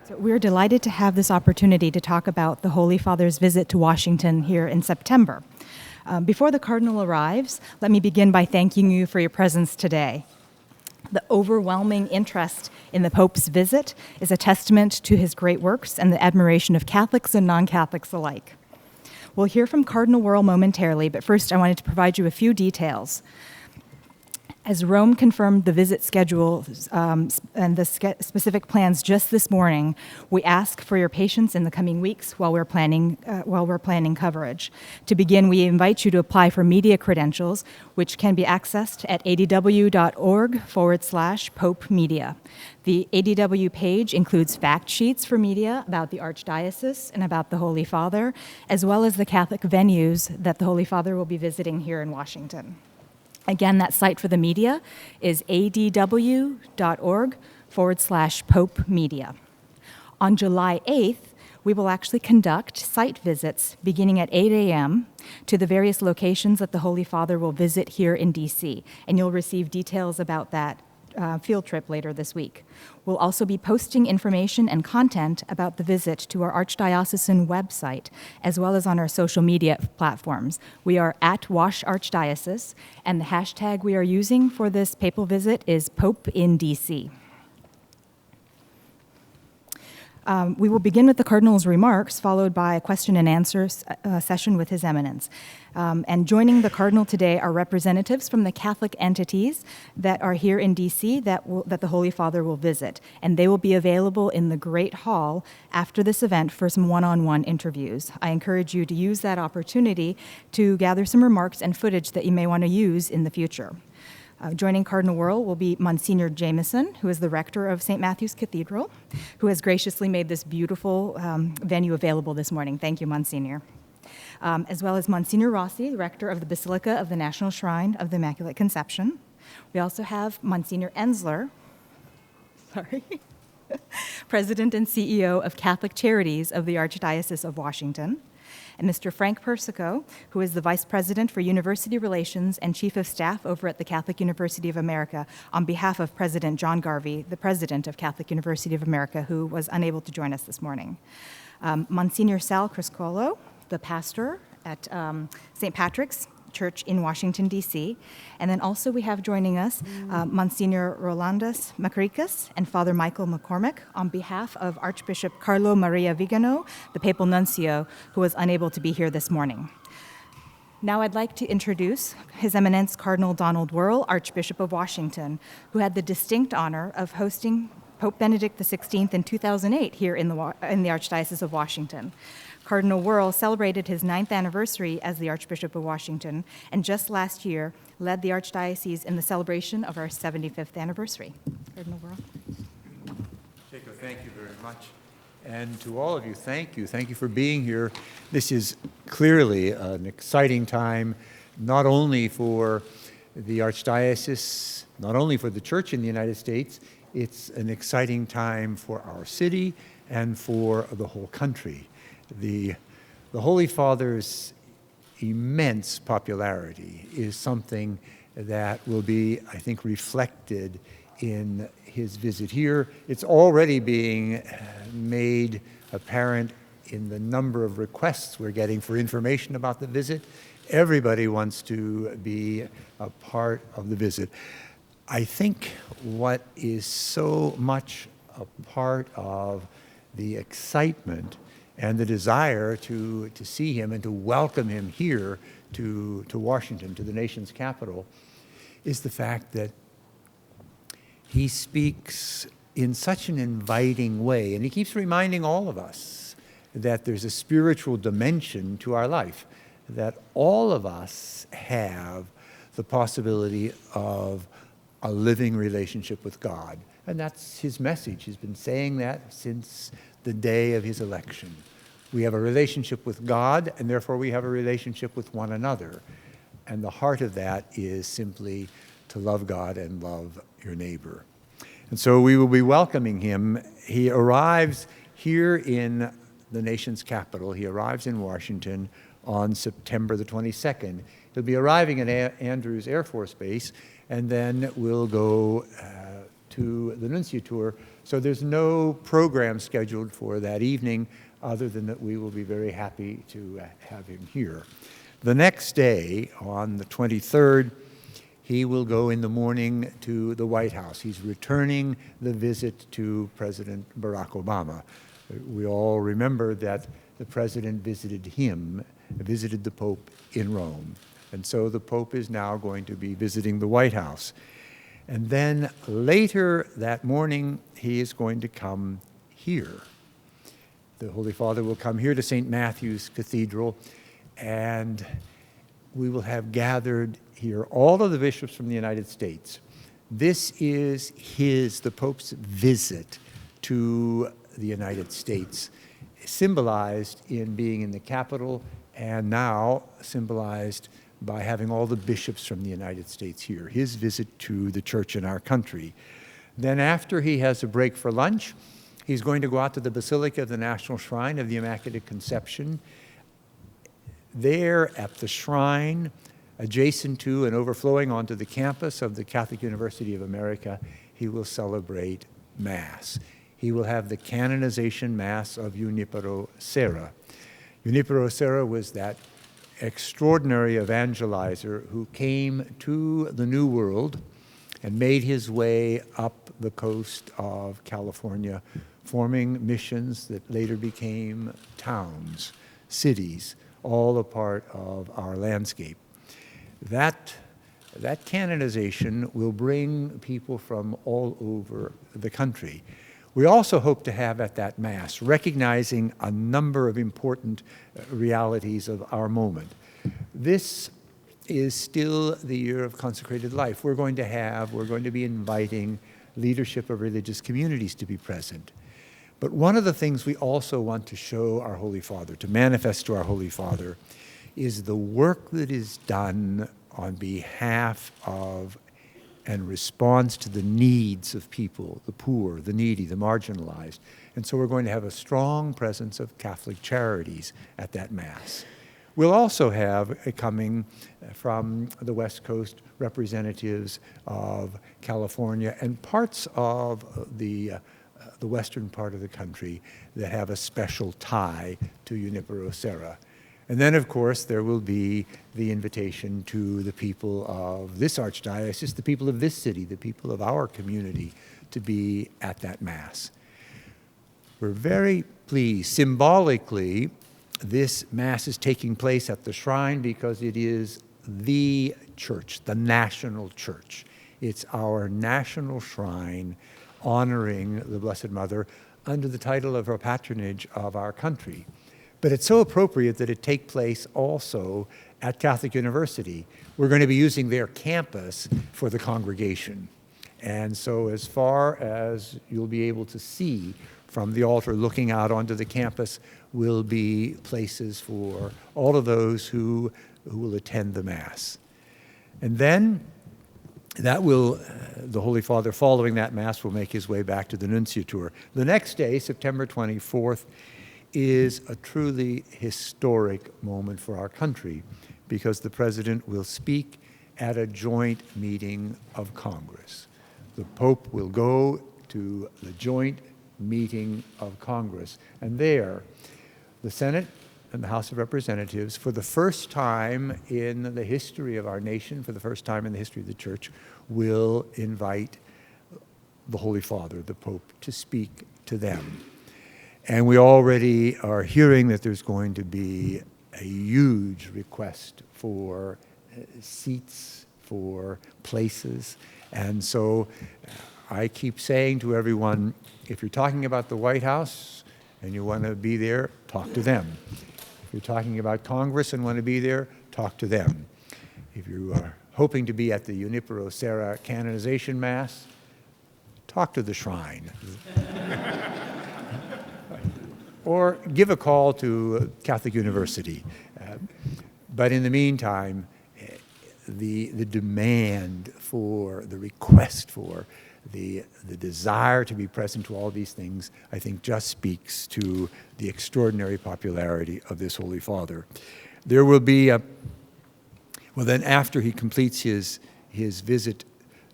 So we're delighted to have this opportunity to talk about the Holy Father's visit to Washington here in September. Before the Cardinal arrives, let me begin by thanking you for your presence today. The overwhelming interest in the Pope's visit is a testament to his great works and the admiration of Catholics and non-Catholics alike. We'll hear from Cardinal Wuerl momentarily, but first I wanted to provide you a few details. As Rome confirmed the visit schedule and the specific plans just this morning, we ask for your patience in the coming weeks while we're planning coverage. To begin, we invite you to apply for media credentials, which can be accessed at adw.org/Pope Media. The ADW page includes fact sheets for media about the Archdiocese and about the Holy Father, as well as the Catholic venues that the Holy Father will be visiting here in Washington. Again, that site for the media is adw.org/Pope Media. On July 8th, we will actually conduct site visits beginning at 8 a.m. to the various locations that the Holy Father will visit here in D.C., and you'll receive details about that field trip later this week. We'll also be posting information and content about the visit to our Archdiocesan website, as well as on our social media platforms. We are at Wash Archdiocese, and the hashtag we are using for this papal visit is Pope in DC. We will begin with the Cardinal's remarks, followed by a question and answer session with His Eminence. And joining the Cardinal today are representatives from the Catholic entities that are here in D.C. that the Holy Father will visit. And they will be available in the Great Hall after this event for some one-on-one interviews. I encourage you to use that opportunity to gather some remarks and footage that you may want to use in the future. Joining Cardinal Wuerl will be Monsignor Jameson, who is the rector of St. Matthew's Cathedral, who has graciously made this beautiful venue available this morning. Thank you, Monsignor. As well as Monsignor Rossi, the rector of the Basilica of the National Shrine of the Immaculate Conception. We also have Monsignor Ensler, President and CEO of Catholic Charities of the Archdiocese of Washington, and Mr. Frank Persico, who is the Vice President for University Relations and Chief of Staff over at the Catholic University of America, on behalf of President John Garvey, the President of Catholic University of America, who was unable to join us this morning. Monsignor Sal Criscolo, the pastor at St. Patrick's Church in Washington, D.C. And then also we have joining us Monsignor Rolandas Macricas and Father Michael McCormick on behalf of Archbishop Carlo Maria Vigano, the Papal Nuncio, who was unable to be here this morning. Now I'd like to introduce His Eminence Cardinal Donald Wuerl, Archbishop of Washington, who had the distinct honor of hosting Pope Benedict XVI in 2008 here in the Archdiocese of Washington. Cardinal Wuerl celebrated his 9th anniversary as the Archbishop of Washington, and just last year led the Archdiocese in the celebration of our 75th anniversary. Cardinal Wuerl. Jacob, thank you very much. And to all of you, thank you. Thank you for being here. This is clearly an exciting time, not only for the Archdiocese, not only for the Church in the United States, it's an exciting time for our city and for the whole country. The Holy Father's immense popularity is something that will be, I think, reflected in his visit here. It's already being made apparent in the number of requests we're getting for information about the visit. Everybody wants to be a part of the visit. I think what is so much a part of the excitement and the desire to see him and to welcome him here to Washington, to the nation's capital, is the fact that he speaks in such an inviting way, and he keeps reminding all of us that there's a spiritual dimension to our life, that all of us have the possibility of a living relationship with God. And that's his message. He's been saying that since the day of his election. We have a relationship with God, and therefore we have a relationship with one another. And the heart of that is simply to love God and love your neighbor. And so we will be welcoming him. He arrives here in the nation's capital. He arrives in Washington on September the 22nd. He'll be arriving at Andrews Air Force Base, and then we'll go to the nunciature So there's no program scheduled for that evening other than that we will be very happy to have him here. The next day, on the 23rd, he will go in the morning to the White House. He's returning the visit to President Barack Obama. We all remember that the president visited the Pope in Rome. And so the Pope is now going to be visiting the White House. And then later that morning, he is going to come here. The Holy Father will come here to St. Matthew's Cathedral, and we will have gathered here all of the bishops from the United States. This is the Pope's visit to the United States, symbolized in being in the capital, and now symbolized by having all the bishops from the United States here, his visit to the church in our country. Then after he has a break for lunch, he's going to go out to the Basilica of the National Shrine of the Immaculate Conception. There at the shrine, adjacent to and overflowing onto the campus of the Catholic University of America, he will celebrate Mass. He will have the canonization Mass of Junipero Serra. Junipero Serra was that extraordinary evangelizer who came to the New World and made his way up the coast of California, forming missions that later became towns, cities, all a part of our landscape. That canonization will bring people from all over the country. We also hope to have at that Mass, recognizing a number of important realities of our moment. This is still the year of consecrated life. We're going to be inviting leadership of religious communities to be present. But one of the things we also want to show our Holy Father, to manifest to our Holy Father, is the work that is done on behalf of and responds to the needs of people, the poor, the needy, the marginalized. And so we're going to have a strong presence of Catholic Charities at that Mass. We'll also have, coming from the West Coast, representatives of California and parts of the western part of the country that have a special tie to Junipero Serra. And then, of course, there will be the invitation to the people of this Archdiocese, the people of this city, the people of our community, to be at that Mass. We're very pleased. Symbolically, this Mass is taking place at the shrine because it is the church, the national church. It's our national shrine honoring the Blessed Mother under the title of her patronage of our country. But it's so appropriate that it take place also at Catholic University. We're going to be using their campus for the congregation. And so as far as you'll be able to see from the altar looking out onto the campus will be places for all of those who will attend the Mass. And then the Holy Father, following that Mass, will make his way back to the Nunciature. The next day, September 24th, is a truly historic moment for our country because the President will speak at a joint meeting of Congress. The Pope will go to the joint meeting of Congress, and there, the Senate and the House of Representatives, for the first time in the history of our nation, for the first time in the history of the Church, will invite the Holy Father, the Pope, to speak to them. And we already are hearing that there's going to be a huge request for seats, for places. And so I keep saying to everyone, if you're talking about the White House and you want to be there, talk to them. If you're talking about Congress and want to be there, talk to them. If you are hoping to be at the Junipero Serra canonization Mass, talk to the shrine. Or give a call to Catholic University. But in the meantime, the demand for, the request for, the desire to be present to all these things, I think just speaks to the extraordinary popularity of this Holy Father. There will be then after he completes his visit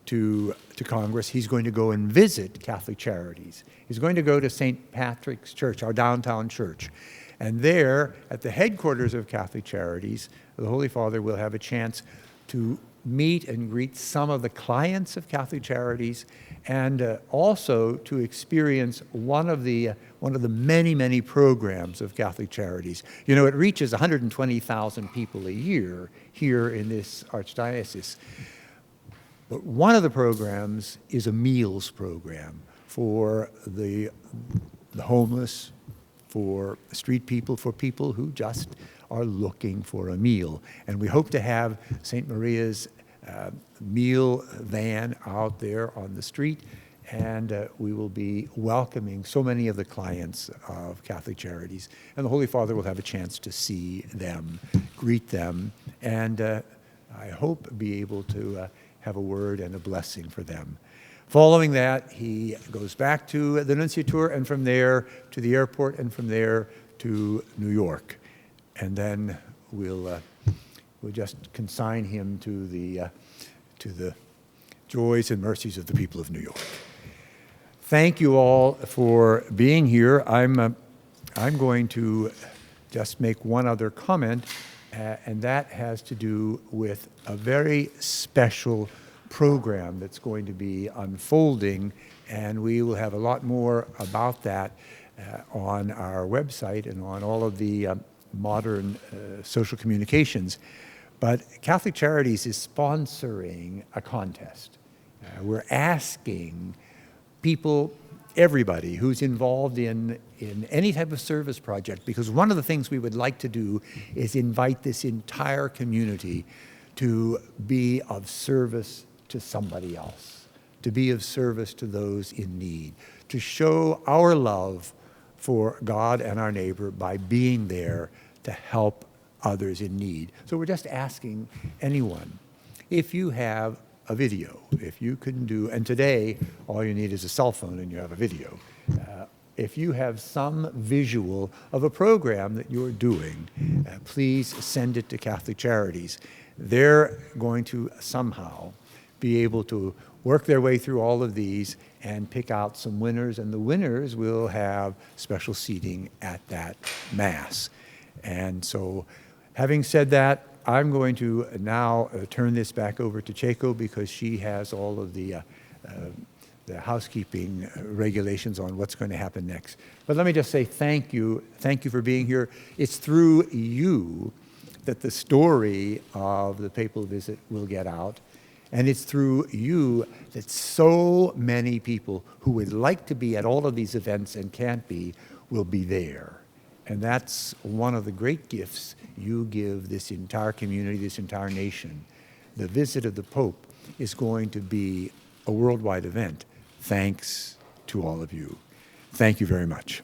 to Congress, he's going to go and visit Catholic Charities. He's going to go to St. Patrick's Church, our downtown church. And there, at the headquarters of Catholic Charities, the Holy Father will have a chance to meet and greet some of the clients of Catholic Charities, and also to experience one of the many, many programs of Catholic Charities. You know, it reaches 120,000 people a year here in this Archdiocese. But one of the programs is a meals program for the homeless, for street people, for people who just are looking for a meal. And we hope to have St. Maria's meal van out there on the street, and we will be welcoming so many of the clients of Catholic Charities. And the Holy Father will have a chance to see them, greet them, and I hope be able to have a word and a blessing for them. Following that, he goes back to the Nunciature, and from there to the airport, and from there to New York. And then we'll just consign him to the joys and mercies of the people of New York. Thank you all for being here. I'm going to just make one other comment, and that has to do with a very special program that's going to be unfolding, and we will have a lot more about that on our website and on all of the modern social communications. But Catholic Charities is sponsoring a contest. We're asking people, everybody who's involved in any type of service project, because one of the things we would like to do is invite this entire community to be of service to somebody else, to be of service to those in need, to show our love for God and our neighbor by being there to help others in need. So we're just asking anyone, if you have a video, if you can do, and today all you need is a cell phone and you have a video. If you have some visual of a program that you're doing, please send it to Catholic Charities. They're going to somehow be able to work their way through all of these and pick out some winners, and the winners will have special seating at that Mass. And so, having said that, I'm going to now turn this back over to Checo, because she has all of the housekeeping regulations on what's going to happen next. But let me just say thank you. Thank you for being here. It's through you that the story of the papal visit will get out. And it's through you that so many people who would like to be at all of these events and can't be will be there. And that's one of the great gifts you give this entire community, this entire nation. The visit of the Pope is going to be a worldwide event, thanks to all of you. Thank you very much.